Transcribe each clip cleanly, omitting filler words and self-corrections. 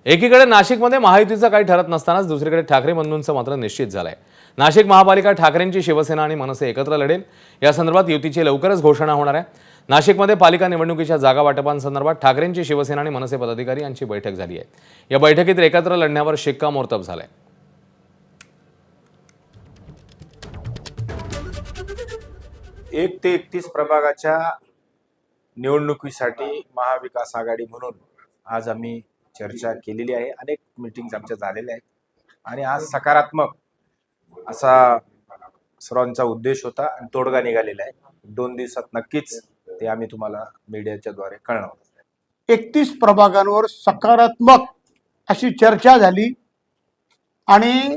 एकीकडे नाशिकमध्ये महायुतीचं काही ठरत नसतानाच दुसरीकडे ठाकरे बंधूंचं मात्र निश्चित झालंय। नाशिक महापालिका ठाकरेंची शिवसेना आणि मनसे एकत्र लढेल। या संदर्भात युतीची लवकरच घोषणा होणार आहे। नाशिकमध्ये पालिका निवडणुकीच्या जागा वाटपांसंदर्भात ठाकरेंची शिवसेना आणि मनसे पदाधिकारी यांची बैठक झाली आहे। या बैठकीत एकत्र लढण्यावर शिक्कामोर्तब झालंय। 1 ते 31 प्रभागाच्या निवडणुकीसाठी महाविकास आघाडी म्हणून आज आम्ही चर्चा केलेली आहे। अनेक मीटिंग्स आमच्या झालेल्या आहेत आणि आज सकारात्मक असा सर्वांचा उद्देश होता आणि तोडगा निघालेला आहे। 2 दिवसात नक्कीच ते आम्ही तुम्हाला मीडियाच्या द्वारे कळवणार। 31 प्रभागांवर सकारात्मक अशी चर्चा झाली आणि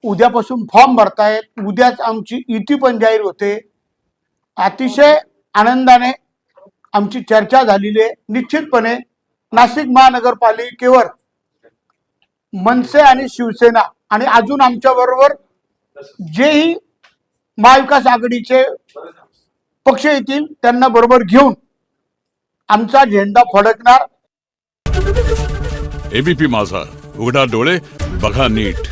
उद्यापासून फॉर्म भरतायत। उद्याच आमची युती पण जाहीर होते। अतिशय आनंदाने आमची चर्चा झालेली आहे। निश्चितपणे नाशिक महानगरपालिकेवर मनसे आणि शिवसेना आणि अजून आमच्या बरोबर जेही महाविकास आघाडीचे पक्ष येतील त्यांना बरोबर घेऊन आमचा झेंडा फडकणार। एबीपी माझा, उघडा डोळे बघा नीट।